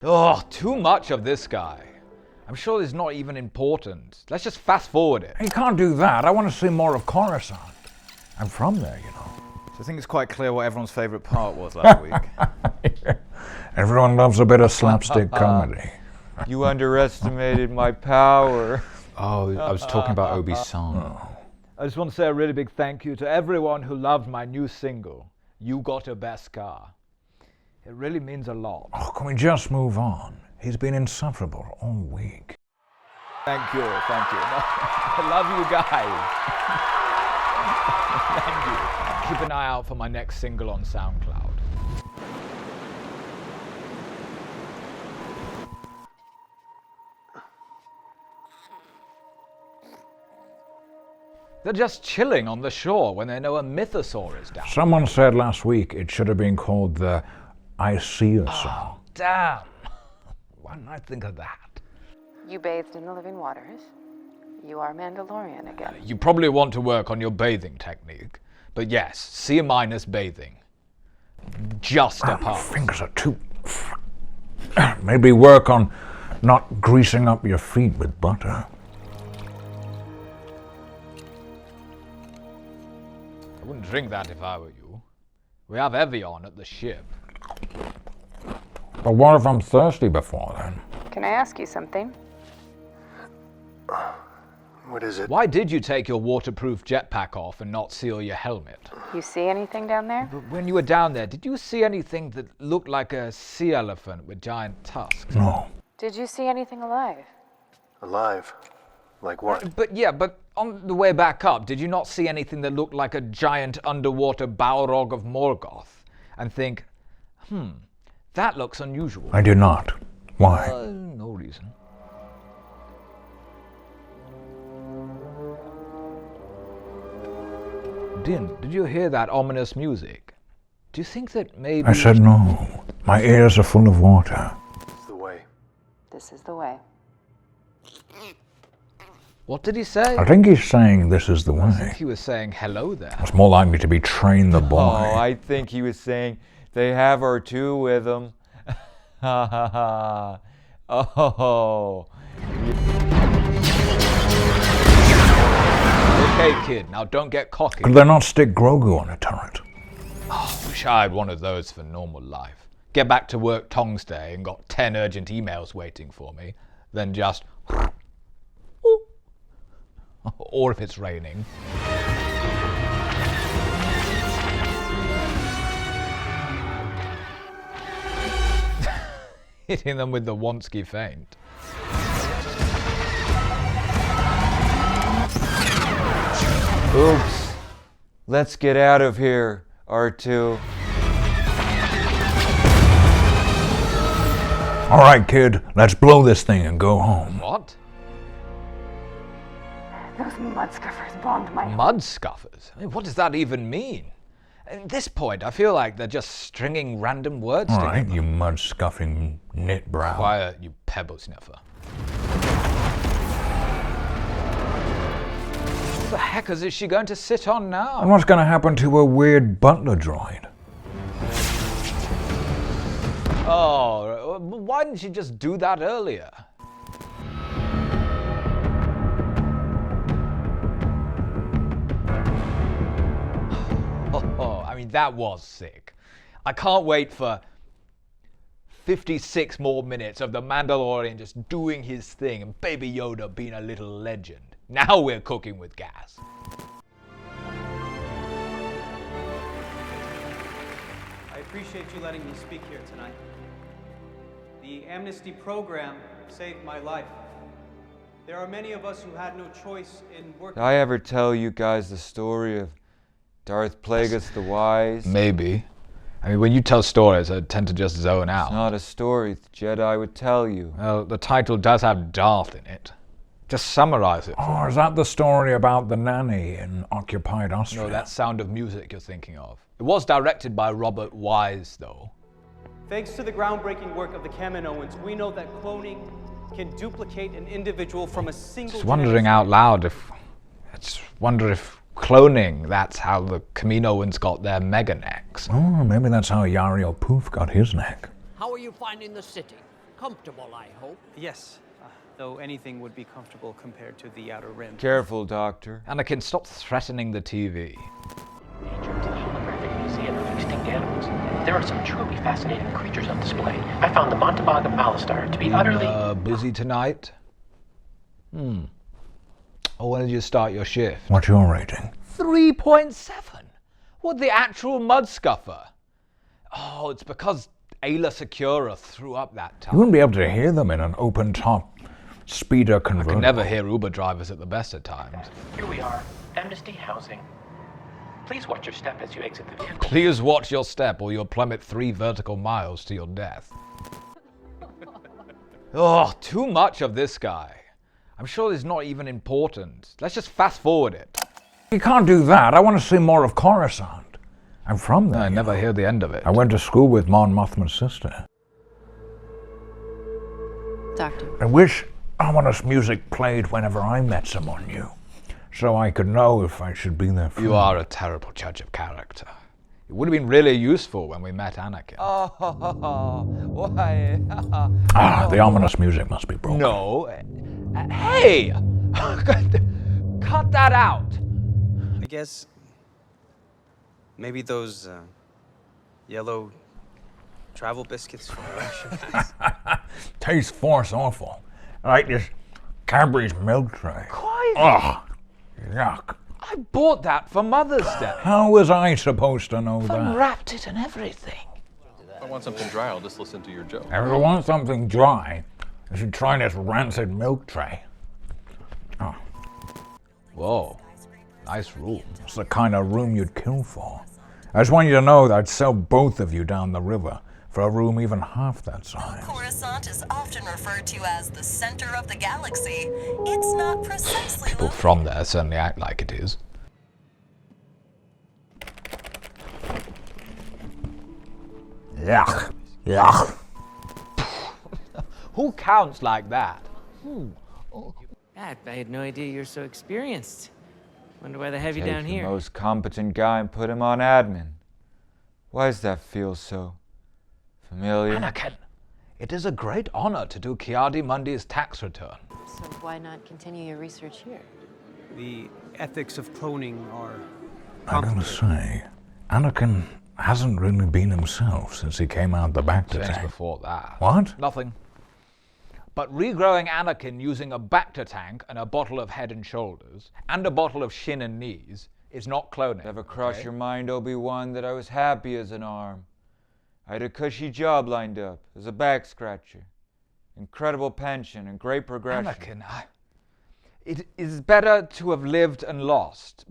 Oh, too much of this guy. I'm sure it's not even important. Let's just fast forward it. You can't do that. I want to see more of Coruscant. I'm from there, you know. So I think it's quite clear what everyone's favourite part was last week. Everyone loves a bit of slapstick comedy. You underestimated my power. Oh, I was talking about Obi's song. Oh. I just want to say a really big thank you to everyone who loved my new single, You Got a Best Car. It really means a lot. Oh, can we just move on? He's been insufferable all week. Thank you, thank you. No, I love you guys. Thank you. Keep an eye out for my next single on SoundCloud. They're just chilling on the shore when they know a mythosaur is down. Someone said last week it should have been called the Icosaur. Oh, damn. Why didn't I think of that? You bathed in the living waters. You are Mandalorian again. You probably want to work on your bathing technique. But yes, C- bathing. Just a My pass. fingers are too... Maybe work on not greasing up your feet with butter. I wouldn't drink that if I were you. We have Evian at the ship. But what if I'm thirsty before then? Can I ask you something? What is it? Why did you take your waterproof jetpack off and not seal your helmet? You see anything down there? But when you were down there, did you see anything that looked like a sea elephant with giant tusks? No. Did you see anything alive? Alive? Like what? But on the way back up, did you not see anything that looked like a giant underwater Balrog of Morgoth? And think, that looks unusual. I did not. Why? No reason. Din, did you hear that ominous music? Do you think that maybe... I said no. My ears are full of water. It's the way. This is the way. What did he say? I think he's saying this is the I think way. he was saying hello there. It's more likely to be train the boy. Oh, I think he was saying they have R2 with them. Ha ha ha. Oh. Okay, kid, now don't get cocky. Could they not stick Grogu on a turret? Oh, wish I had one of those for normal life. Get back to work Tongs Day and got 10 urgent emails waiting for me. Then just... Or if it's raining. Hitting them with the Wonsky feint. Oops. Let's get out of here, R2. All right, kid, let's blow this thing and go home. What? Those mudscuffers bombed my... Mud scuffers? I mean, what does that even mean? At this point, I feel like they're just stringing random words All together. right, you mud-scuffing knit brow. Quiet, you pebble sniffer. What the heck is she going to sit on now? And what's going to happen to a weird butler droid? Oh, why didn't she just do that earlier? Oh, I mean, that was sick. I can't wait for 56 more minutes of the Mandalorian just doing his thing and Baby Yoda being a little legend. Now we're cooking with gas. I appreciate you letting me speak here tonight. The amnesty program saved my life. There are many of us who had no choice in working... Did I ever tell you guys the story of Darth Plagueis the Wise? Maybe. I mean, when you tell stories, I tend to just zone out. It's not a story the Jedi would tell you. Well, the title does have Darth in it. Just summarize it. Oh, is that the story about the nanny in occupied Austria? No, that's Sound of Music you're thinking of. It was directed by Robert Wise, though. Thanks to the groundbreaking work of the Kaminoans, we know that cloning can duplicate an individual from a single... Just wondering out loud if... Let's wonder if cloning, that's how the Kaminoans got their mega necks. Oh, maybe that's how Yariel Poof got his neck. How are you finding the city? comfortable, I hope. Yes, though anything would be comfortable compared to the Outer Rim. Careful, Doctor. Anakin, stop threatening the TV. Nature to the Holographic Museum of Extinct Animals. There are some truly fascinating creatures on display. I found the Montabog of Alistar to be utterly... Busy tonight? Oh, when did you start your shift? What's your rating? 3.7? What, the actual mud scuffer? Oh, it's because Ayla Secura threw up that You time. wouldn't be able to hear them in an open-top speeder I convertible. can never hear Uber drivers at the best of times. Here we are. Amnesty Housing. Please watch your step as you exit the vehicle. Please watch your step or you'll plummet 3 vertical miles to your death. Oh, too much of this guy. I'm sure it's not even important. Let's just fast forward it. You can't do that. I want to see more of Coruscant. I'm from there. I you never know. hear the end of it. I went to school with Mon Mothma's sister. Doctor. I wish ominous music played whenever I met someone new, so I could know if I should be there for You are a terrible judge of character. It would have been really useful when we met Anakin. Oh, why? The ominous music must be broken. No. Hey! Cut that out! I guess maybe those yellow travel biscuits from Tastes force awful. Like this Cadbury's milk tray. Quiet! Ugh, yuck. I bought that for Mother's Day. How was I supposed to know that? Unwrapped it and everything. If I want something dry, I'll just listen to your joke. If you want something dry, you should try this rancid milk tray. Oh, Whoa. Nice room. it's the kind of room you'd kill for. I just want you to know that I'd sell both of you down the river for a room even half that size. Coruscant is often referred to as the center of the galaxy. It's not precisely People from there certainly act like it is. Yuck. Yuck. Who counts like that? God, I had no idea you were so experienced. Wonder why they have you Take down the here. most competent guy and put him on admin. Why does that feel so familiar? Anakin, it is a great honor to do Ki-Adi-Mundi's tax return. So why not continue your research here? the ethics of cloning are I gotta complicated. say, Anakin hasn't really been himself since he came out the back to Changed tank. before that. What? Nothing. But regrowing Anakin using a Bacta tank and a bottle of Head and Shoulders and a bottle of Shin and Knees is not cloning. Never crossed okay? your mind, Obi-Wan, that I was happy as an arm. I had a cushy job lined up as a back scratcher. Incredible pension and great progression. Anakin, it is better to have lived and lost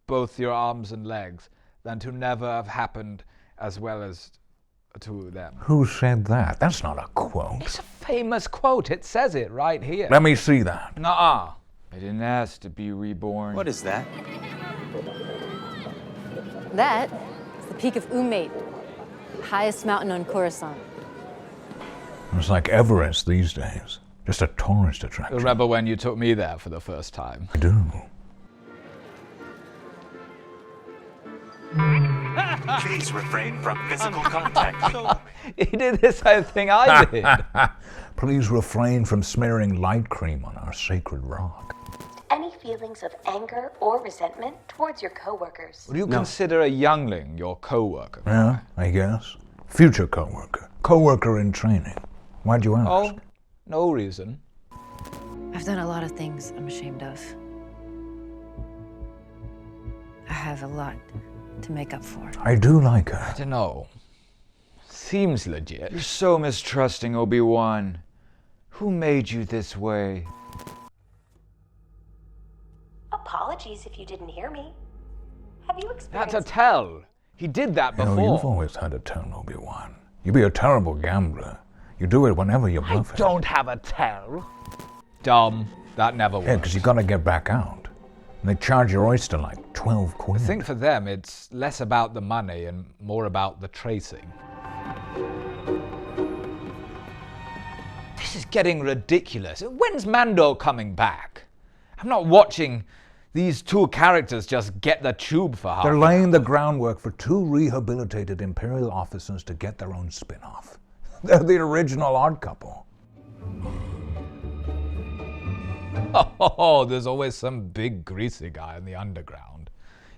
both your arms and legs than to never have happened as well as to them. Who said that? That's not a quote. It's a famous quote. It says it right here. Let me see that. Nuh-uh. I didn't ask to be reborn. What is that? That is the Peak of Umate, highest mountain on Coruscant. It's like Everest these days. Just a tourist attraction. Remember when you took me there for the first time? I do. Please refrain from physical contact. He did the same thing I did. Please refrain from smearing light cream on our sacred rock. Any feelings of anger or resentment towards your coworkers? Would you consider a youngling your co-worker? Yeah, I guess. Future co-worker. Co-worker in training. Why'd you ask? Oh, no reason. I've done a lot of things I'm ashamed of. I have a lot to make up for. I do like I her. don't know. Seems legit. You're so mistrusting, Obi-Wan. Who made you this way? Apologies if you didn't hear me. Have you experienced... That's a tell. He did that You before. know, you've always had a turn, Obi-Wan. You'd be a terrible gambler. You do it whenever you bluff it. Don't have a tell. Dumb. That never works. Yeah, because you gotta get back out. And they charge your oyster like 12 quid. I think for them it's less about the money and more about the tracing. This is getting ridiculous. When's Mando coming back? I'm not watching these two characters just get the tube for half. They're laying the groundwork for two rehabilitated Imperial officers to get their own spin-off. They're the original odd couple. Oh, there's always some big greasy guy in the underground.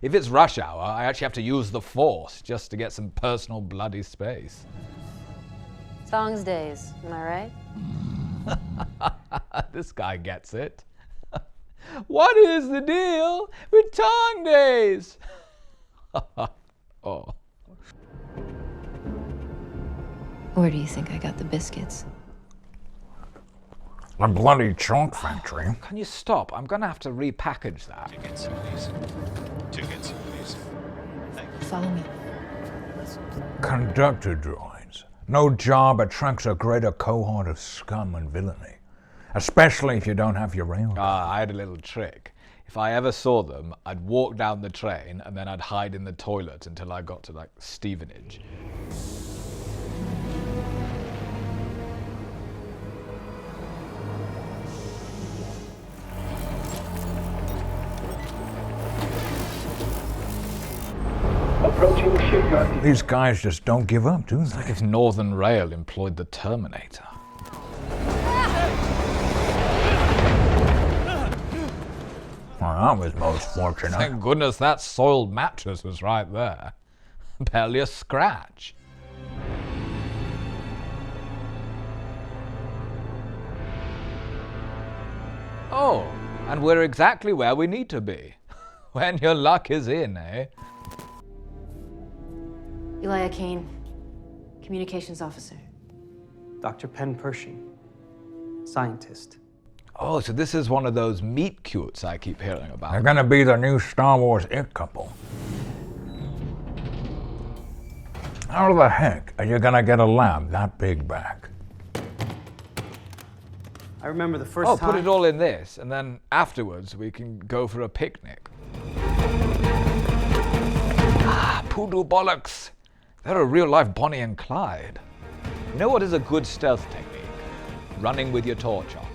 If it's rush hour, I actually have to use the force just to get some personal bloody space. Songs days, am I right? This guy gets it. What is the deal with Tong Days? Oh. Where do you think I got the biscuits? A bloody chalk factory. Can you stop? I'm gonna have to repackage that. Tickets, please. Tickets, please. Follow me. Conductor droids. No job attracts a greater cohort of scum and villainy. Especially if you don't have your rail. I had a little trick. If I ever saw them, I'd walk down the train and then I'd hide in the toilet until I got to, like, Stevenage. Approaching shipyard. These guys just don't give up, do they? It's like if Northern Rail employed the Terminator. Well, that was most fortunate. Thank goodness that soiled mattress was right there. Barely a scratch. Oh, and we're exactly where we need to be. When your luck is in, eh? Elia Kane, communications officer. Dr. Penn Pershing, scientist. Oh, so this is one of those meet cutes I keep hearing about. They're gonna be the new Star Wars it couple. How the heck are you gonna get a lab that big back? I remember the first time... put it all in this, and then afterwards we can go for a picnic. Poodle bollocks! They're a real-life Bonnie and Clyde. You know what is a good stealth technique? Running with your torch on.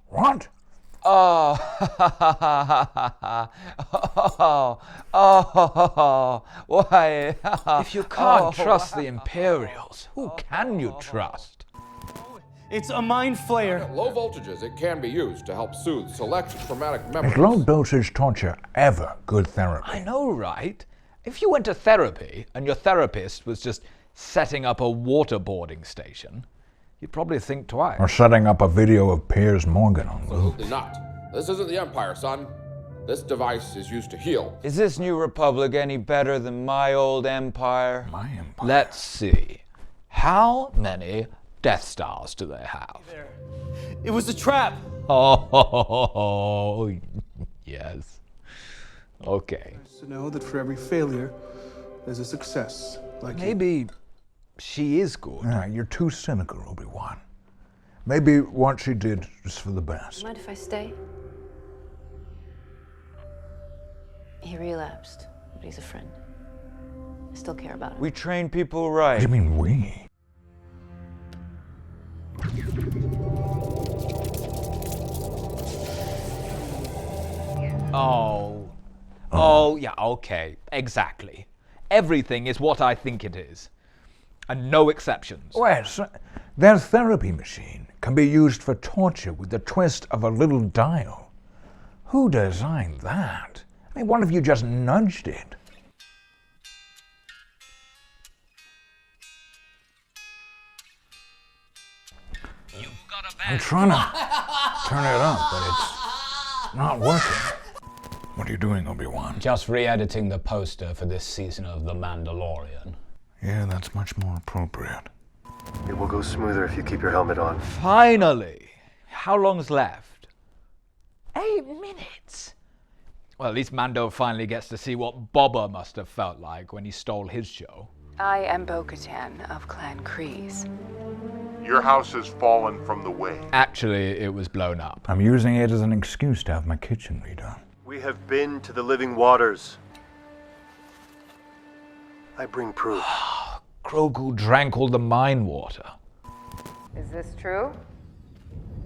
What? Oh, why? If you can't trust the Imperials, who can you trust? It's a mind flayer. At low voltages, it can be used to help soothe select traumatic memories. Is low dosage torture ever good therapy? I know, right? If you went to therapy and your therapist was just setting up a waterboarding station, you'd probably think twice. Or setting up a video of Piers Morgan on loop. Absolutely not. This isn't the Empire, son. This device is used to heal. Is this New Republic any better than my old empire? My empire? Let's see. How many Death Stars do they have? There. It was a trap. Oh, yes. Okay. To know that for every failure, there's a success. Like maybe she is good. Yeah, you're too cynical, Obi-Wan. Maybe what she did was for the best. Mind if I stay? He relapsed, but he's a friend. I still care about him. We train people right. What do you mean we? Oh, yeah, okay, exactly. Everything is what I think it is, and no exceptions. Well, their therapy machine can be used for torture with the twist of a little dial. Who designed that? I mean, what if you just nudged it? I'm trying to turn it up, but it's not working. What are you doing, Obi-Wan? Just re-editing the poster for this season of The Mandalorian. Yeah, that's much more appropriate. It will go smoother if you keep your helmet on. Finally! How long's left? 8 minutes! Well, at least Mando finally gets to see what Boba must have felt like when he stole his show. I am Bo-Katan of Clan Kryze. Your house has fallen from the way. Actually, it was blown up. I'm using it as an excuse to have my kitchen redone. We have been to the living waters. I bring proof. Grogu drank all the mine water. Is this true?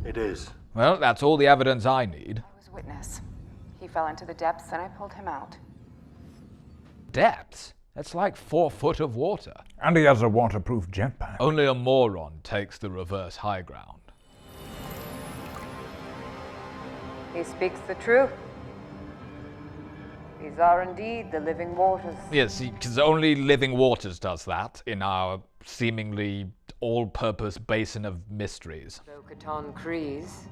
It is. Well, that's all the evidence I need. I was witness. He fell into the depths and I pulled him out. Depths? That's like 4 foot of water. And he has a waterproof jetpack. Only a moron takes the reverse high ground. He speaks the truth. These are indeed the living waters. Yes, because only living waters does that in our seemingly all-purpose basin of mysteries. Bo-Katan Kryze.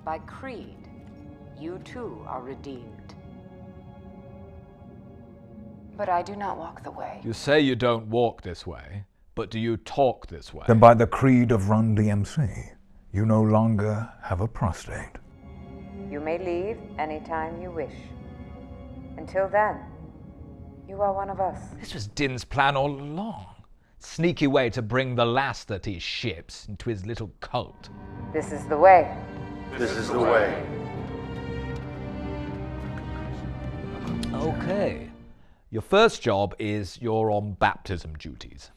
By creed, you too are redeemed. But I do not walk the way. You say you don't walk this way, but do you talk this way? Then by the creed of Run DMC, you no longer have a prostate. You may leave anytime you wish. Until then, you are one of us. This was Din's plan all along. Sneaky way to bring the last that he ships into his little cult. This is the way. This is the way. Okay. Your first job is you're on baptism duties.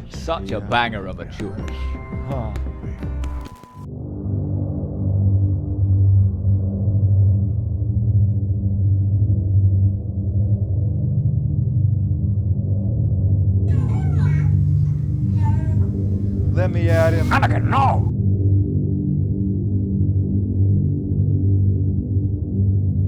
Such a banger of a tune. Huh. Let me at him. Anakin, no!